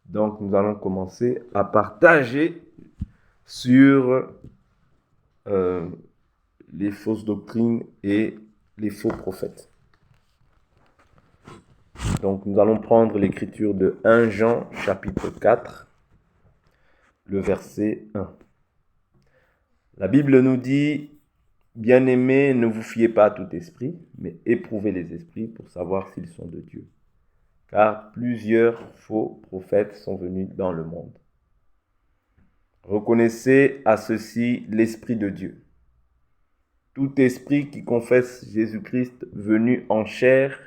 Donc, nous allons commencer à partager sur les fausses doctrines et les faux prophètes. Donc, nous allons prendre l'écriture de 1 Jean, chapitre 4, le verset 1. La Bible nous dit, « Bien-aimés, ne vous fiez pas à tout esprit, mais éprouvez les esprits pour savoir s'ils sont de Dieu. Car plusieurs faux prophètes sont venus dans le monde. Reconnaissez à ceci l'Esprit de Dieu. Tout esprit qui confesse Jésus-Christ venu en chair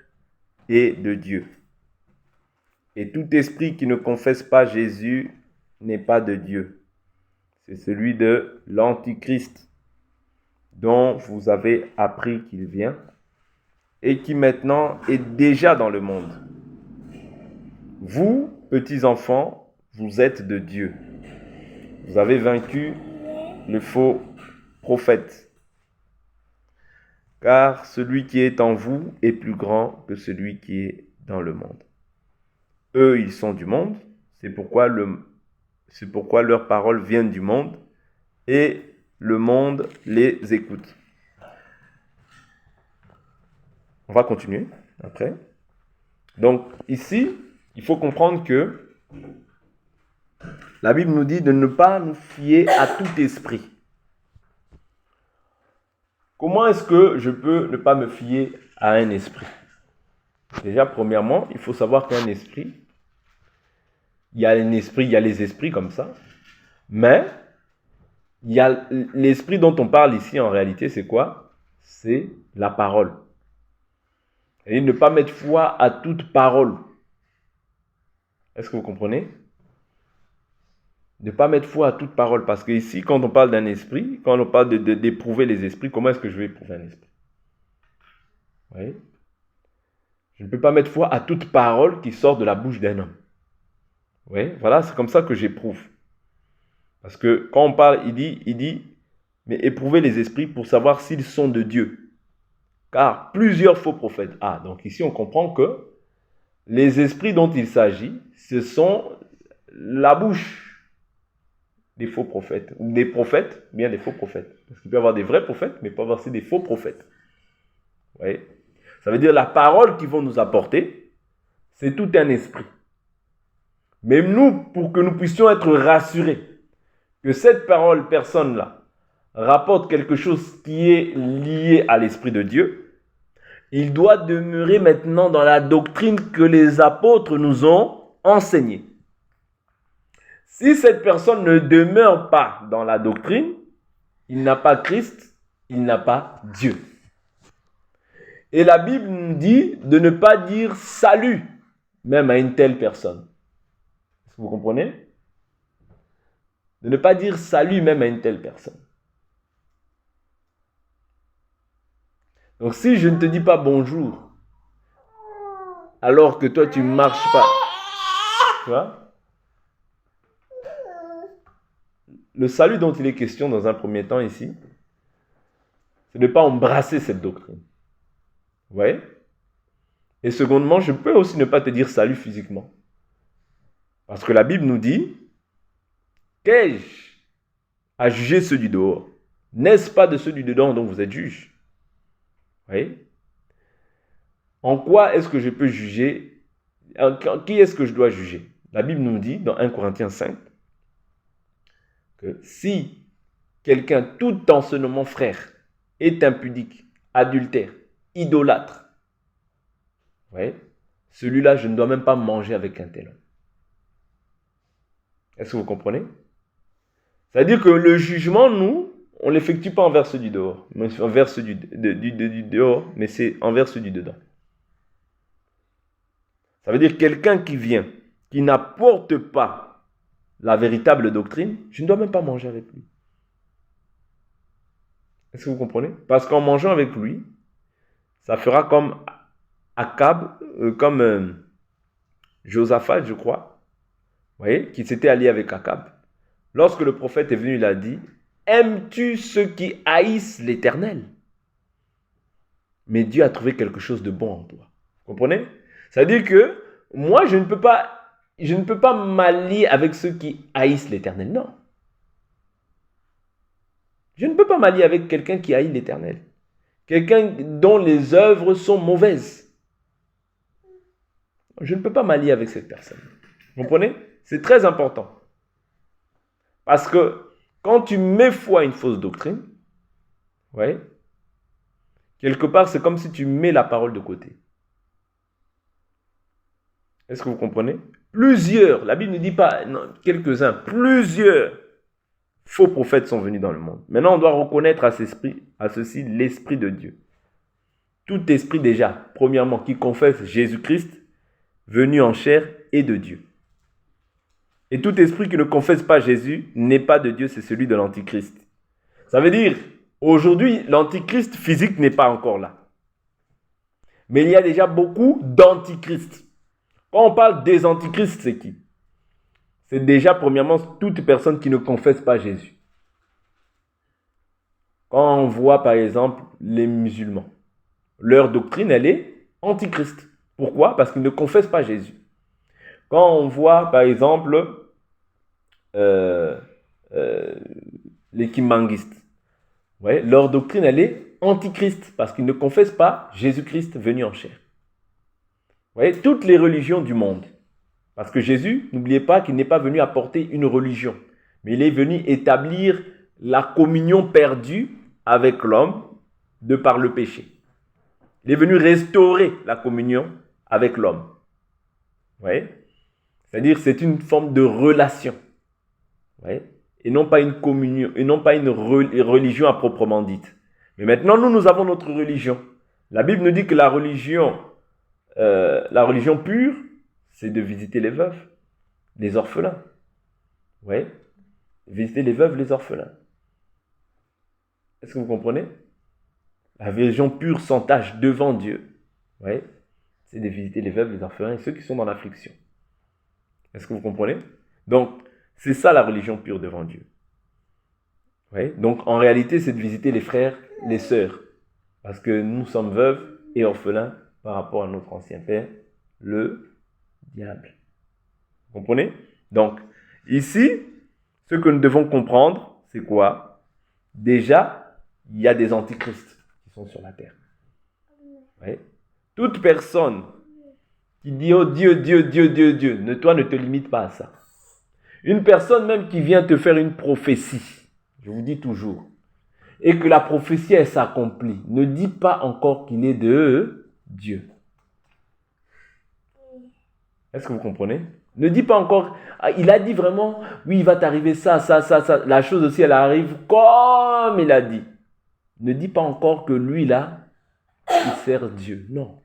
est de Dieu. Et tout esprit qui ne confesse pas Jésus n'est pas de Dieu. C'est celui de l'Antichrist, dont vous avez appris qu'il vient et qui maintenant est déjà dans le monde. Vous, petits enfants, vous êtes de Dieu. Vous avez vaincu le faux prophète. Car celui qui est en vous est plus grand que celui qui est dans le monde. Eux, ils sont du monde, c'est pourquoi leurs paroles viennent du monde et le monde les écoute. On va continuer après. Donc ici, il faut comprendre que la Bible nous dit de ne pas nous fier à tout esprit. Comment est-ce que je peux ne pas me fier à un esprit? Déjà, premièrement, il faut savoir qu'un esprit, il y a les esprits comme ça, mais il y a l'esprit dont on parle ici en réalité, c'est quoi? C'est la parole. Et ne pas mettre foi à toute parole. Est-ce que vous comprenez? Ne pas mettre foi à toute parole. Parce que ici, quand on parle d'un esprit, quand on parle d'éprouver les esprits, comment est-ce que je vais éprouver un esprit? Vous voyez? Je ne peux pas mettre foi à toute parole qui sort de la bouche d'un homme. Vous voyez? Voilà, c'est comme ça que j'éprouve. Parce que quand on parle, il dit, mais éprouvez les esprits pour savoir s'ils sont de Dieu. Car plusieurs faux prophètes. Ah, donc ici on comprend que les esprits dont il s'agit, ce sont la bouche des faux prophètes. Ou des prophètes, bien des faux prophètes. Parce qu'il peut y avoir des vrais prophètes, mais il peut y avoir aussi des faux prophètes. Vous voyez? Ça veut dire la parole qu'ils vont nous apporter, c'est tout un esprit. Mais nous, pour que nous puissions être rassurés que cette personne-là, rapporte quelque chose qui est lié à l'Esprit de Dieu, il doit demeurer maintenant dans la doctrine que les apôtres nous ont enseignée. Si cette personne ne demeure pas dans la doctrine, il n'a pas Christ, il n'a pas Dieu. Et la Bible nous dit de ne pas dire salut, même à une telle personne. Est-ce que vous comprenez? De ne pas dire salut même à une telle personne. Donc si je ne te dis pas bonjour, alors que toi tu ne marches pas, tu vois? Le salut dont il est question dans un premier temps ici, c'est de ne pas embrasser cette doctrine. Vous voyez? Et secondement, je peux aussi ne pas te dire salut physiquement. Parce que la Bible nous dit, qu'ai-je à juger ceux du dehors? N'est-ce pas de ceux du dedans dont vous êtes juges? Vous voyez? En quoi est-ce que je peux juger? Qui est-ce que je dois juger? La Bible nous dit dans 1 Corinthiens 5 que si quelqu'un tout en se nommant frère est impudique, adultère, idolâtre, vous voyez, celui-là, je ne dois même pas manger avec un tel homme. Est-ce que vous comprenez? C'est-à-dire que le jugement, nous, on ne l'effectue pas envers ceux du dehors, mais envers ceux du dehors, mais c'est envers ceux du dedans. Ça veut dire quelqu'un qui vient, qui n'apporte pas la véritable doctrine, je ne dois même pas manger avec lui. Est-ce que vous comprenez? Parce qu'en mangeant avec lui, ça fera comme Akab, comme Josaphat, je crois, vous voyez, qui s'était allié avec Akab. Lorsque le prophète est venu, il a dit, « Aimes-tu ceux qui haïssent l'Éternel ?» Mais Dieu a trouvé quelque chose de bon en toi. Vous comprenez? C'est-à-dire que moi, je ne peux pas je ne peux pas m'allier avec ceux qui haïssent l'Éternel. Non. Je ne peux pas m'allier avec quelqu'un qui haït l'Éternel. Quelqu'un dont les œuvres sont mauvaises. Je ne peux pas m'allier avec cette personne. Vous comprenez? C'est très important. Parce que quand tu mets foi à une fausse doctrine, ouais, quelque part, c'est comme si tu mets la parole de côté. Est-ce que vous comprenez? Plusieurs, la Bible ne dit pas quelques-uns, plusieurs faux prophètes sont venus dans le monde. Maintenant, on doit reconnaître à ceci l'Esprit de Dieu. Tout esprit déjà, premièrement, qui confesse Jésus-Christ, venu en chair, est de Dieu. Et tout esprit qui ne confesse pas Jésus n'est pas de Dieu, c'est celui de l'Antichrist. Ça veut dire, aujourd'hui, l'Antichrist physique n'est pas encore là. Mais il y a déjà beaucoup d'Antichrists. Quand on parle des Antichrists, c'est qui? C'est déjà, premièrement, toute personne qui ne confesse pas Jésus. Quand on voit, par exemple, les musulmans, leur doctrine, elle est antichrist. Pourquoi? Parce qu'ils ne confessent pas Jésus. Quand on voit, par exemple, les kimbanguistes, ouais, leur doctrine, elle est antichrist, parce qu'ils ne confessent pas Jésus-Christ venu en chair. Vous voyez, toutes les religions du monde. Parce que Jésus, n'oubliez pas qu'il n'est pas venu apporter une religion, mais il est venu établir la communion perdue avec l'homme de par le péché. Il est venu restaurer la communion avec l'homme. Vous voyez? C'est-à-dire c'est une forme de relation. Vous voyez? Et non pas une communion, et non pas une religion à proprement dite. Mais maintenant, nous avons notre religion. La Bible nous dit que la religion pure, c'est de visiter les veuves, les orphelins. Vous voyez? Visiter les veuves, les orphelins. Est-ce que vous comprenez? La religion pure sans tache devant Dieu, vous voyez, c'est de visiter les veuves, les orphelins et ceux qui sont dans l'affliction. Est-ce que vous comprenez? Donc, c'est ça la religion pure devant Dieu. Vous voyez? Donc, en réalité, c'est de visiter les frères, les sœurs. Parce que nous sommes veuves et orphelins par rapport à notre ancien père, le diable. Vous comprenez? Donc, ici, ce que nous devons comprendre, c'est quoi? Déjà, il y a des antichrists qui sont sur la terre. Oui. Toute personne qui dit « Oh Dieu, Dieu, Dieu, Dieu, Dieu », toi ne te limite pas à ça. Une personne même qui vient te faire une prophétie, je vous dis toujours, et que la prophétie elle s'accomplit, ne dit pas encore qu'il est de Dieu. Est-ce que vous comprenez? Ne dit pas encore, il a dit vraiment, oui, il va t'arriver ça, ça, ça, ça. La chose aussi, elle arrive comme il a dit. Ne dit pas encore que lui, là, il sert Dieu. Non.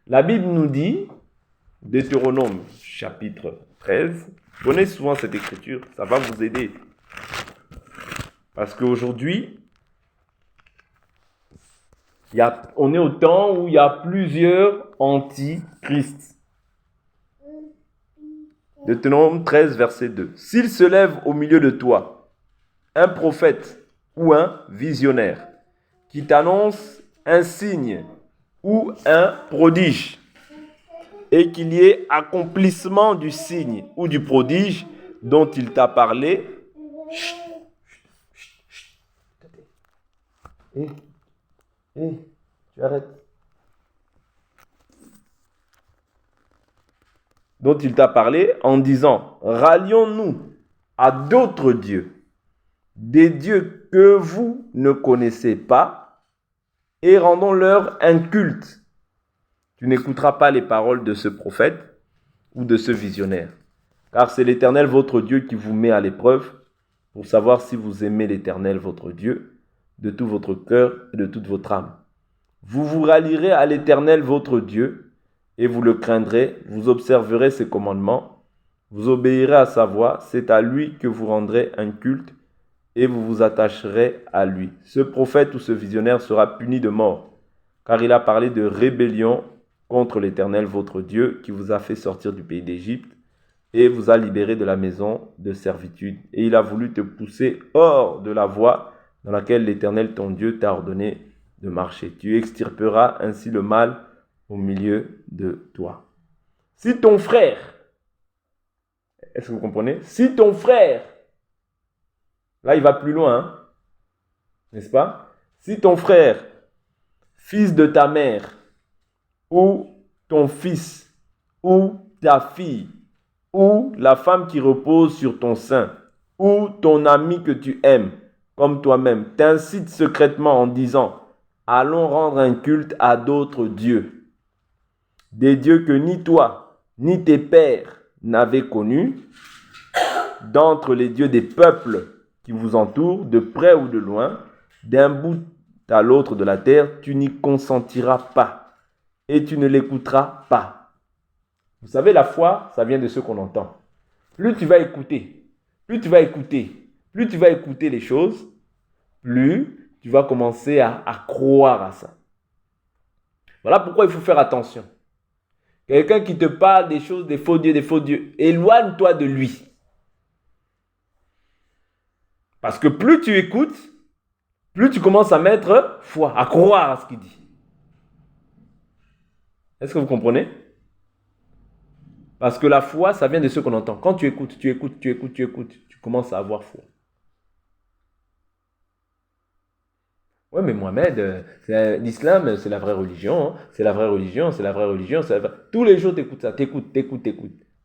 La Bible nous dit, Deutéronome chapitre 13, prenez souvent cette écriture, ça va vous aider. Parce qu'aujourd'hui, on est au temps où il y a plusieurs antichrists. Deutéronome 13, verset 2. S'il se lève au milieu de toi un prophète ou un visionnaire qui t'annonce un signe ou un prodige, et qu'il y ait accomplissement du signe ou du prodige dont il t'a parlé, tu arrêtes. Dont il t'a parlé en disant, rallions-nous à d'autres dieux, des dieux que vous ne connaissez pas, et rendons-leur un culte. Tu n'écouteras pas les paroles de ce prophète ou de ce visionnaire, car c'est l'Éternel votre Dieu qui vous met à l'épreuve pour savoir si vous aimez l'Éternel votre Dieu de tout votre cœur et de toute votre âme. Vous vous rallierez à l'Éternel votre Dieu et vous le craindrez, vous observerez ses commandements, vous obéirez à sa voix, c'est à lui que vous rendrez un culte et vous vous attacherez à lui. Ce prophète ou ce visionnaire sera puni de mort, car il a parlé de rébellion contre l'Éternel votre Dieu qui vous a fait sortir du pays d'Égypte et vous a libéré de la maison de servitude. Et il a voulu te pousser hors de la voie dans laquelle l'Éternel ton Dieu t'a ordonné de marcher. Tu extirperas ainsi le mal au milieu de toi. Si ton frère, est-ce que vous comprenez? Si ton frère, là il va plus loin, hein, n'est-ce pas? Si ton frère, fils de ta mère, ou ton fils, ou ta fille, ou la femme qui repose sur ton sein, ou ton ami que tu aimes, comme toi-même, t'incite secrètement en disant, allons rendre un culte à d'autres dieux, des dieux que ni toi, ni tes pères n'avaient connus, d'entre les dieux des peuples qui vous entourent, de près ou de loin, d'un bout à l'autre de la terre, tu n'y consentiras pas et tu ne l'écouteras pas. Vous savez, la foi, ça vient de ce qu'on entend. Plus tu vas écouter, plus tu vas écouter les choses, plus tu vas commencer à croire à ça. Voilà pourquoi il faut faire attention. Quelqu'un qui te parle des choses, des faux dieux, éloigne-toi de lui. Parce que plus tu écoutes, plus tu commences à mettre foi, à croire à ce qu'il dit. Est-ce que vous comprenez? Parce que la foi, ça vient de ce qu'on entend. Quand tu écoutes, tu commences à avoir foi. Ouais, mais Mohamed, l'islam, c'est la vraie religion. Hein. C'est la vraie religion. Tous les jours, tu écoutes ça. T'écoutes.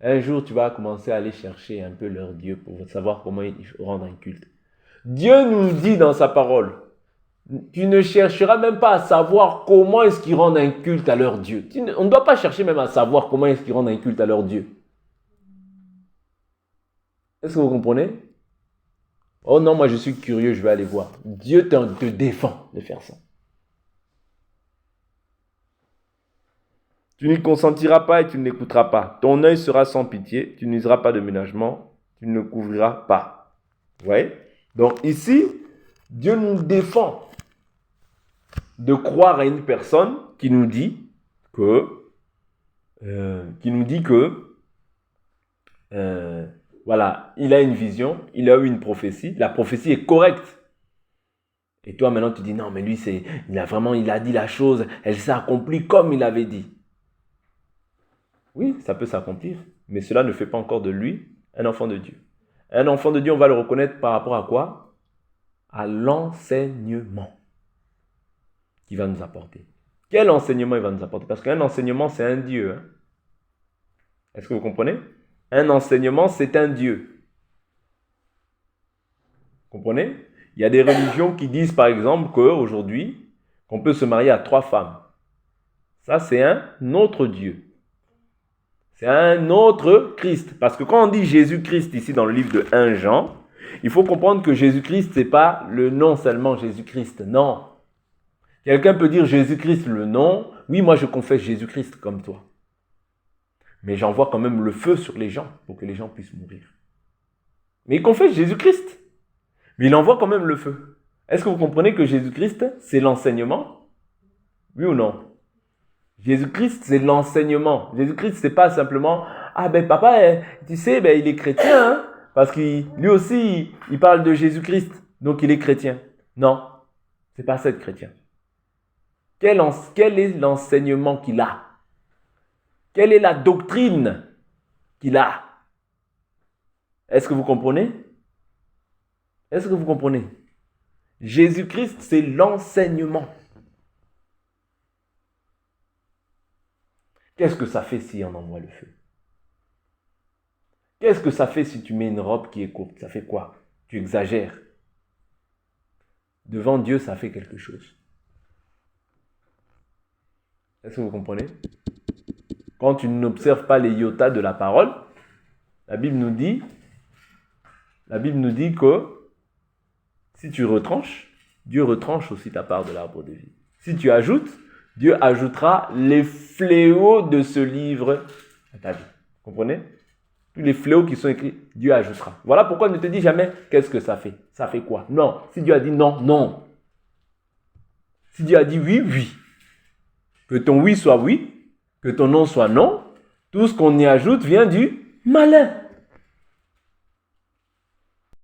Un jour, tu vas commencer à aller chercher un peu leur Dieu pour savoir comment ils rendent un culte. Dieu nous dit dans sa parole, tu ne chercheras même pas à savoir comment est-ce qu'ils rendent un culte à leur Dieu. On ne doit pas chercher même à savoir comment est-ce qu'ils rendent un culte à leur Dieu. Est-ce que vous comprenez? Oh non, moi je suis curieux, je vais aller voir. Dieu te défend de faire ça. Tu n'y consentiras pas et tu ne l'écouteras pas. Ton œil sera sans pitié, tu n'useras pas de ménagement, tu ne le couvriras pas. Vous voyez? Donc ici, Dieu nous défend de croire à une personne qui nous dit que voilà, il a une vision, il a eu une prophétie, la prophétie est correcte. Et toi maintenant tu dis non mais lui il a dit la chose, elle s'est accomplie comme il avait dit. Oui, ça peut s'accomplir, mais cela ne fait pas encore de lui un enfant de Dieu. Un enfant de Dieu, on va le reconnaître par rapport à quoi? À l'enseignement qu'il va nous apporter. Quel enseignement il va nous apporter? Parce qu'un enseignement, c'est un Dieu. Hein? Est-ce que vous comprenez? Un enseignement, c'est un Dieu. Vous comprenez? Il y a des religions qui disent, par exemple, qu'aujourd'hui, qu'on peut se marier à 3 femmes. Ça, c'est un autre Dieu. C'est un autre Christ. Parce que quand on dit Jésus-Christ ici dans le livre de 1 Jean, il faut comprendre que Jésus-Christ, ce n'est pas le nom seulement Jésus-Christ. Non. Quelqu'un peut dire Jésus-Christ le nom. Oui, moi je confesse Jésus-Christ comme toi. Mais j'envoie quand même le feu sur les gens pour que les gens puissent mourir. Mais il confesse Jésus-Christ. Mais il envoie quand même le feu. Est-ce que vous comprenez que Jésus-Christ, c'est l'enseignement? Oui ou non? Jésus-Christ, c'est l'enseignement. Jésus-Christ, c'est pas simplement « Ah ben papa, tu sais, il est chrétien, hein, parce qu'il lui aussi, il parle de Jésus-Christ, donc il est chrétien. » Non, c'est pas ça être chrétien. Quel est l'enseignement qu'il a? Quelle est la doctrine qu'il a? Est-ce que vous comprenez? Est-ce que vous comprenez? Jésus-Christ, c'est l'enseignement. Qu'est-ce que ça fait si on envoie le feu? Qu'est-ce que ça fait si tu mets une robe qui est courte? Ça fait quoi? Tu exagères. Devant Dieu, ça fait quelque chose. Est-ce que vous comprenez? Quand tu n'observes pas les iotas de la parole, la Bible nous dit que si tu retranches, Dieu retranche aussi ta part de l'arbre de vie. Si tu ajoutes, Dieu ajoutera les fléaux de ce livre à ta vie. Vous comprenez? Tous les fléaux qui sont écrits, Dieu ajoutera. Voilà pourquoi ne te dis jamais qu'est-ce que ça fait. Ça fait quoi? Non. Si Dieu a dit non, non. Si Dieu a dit oui, oui. Que ton oui soit oui, que ton non soit non. Tout ce qu'on y ajoute vient du malin.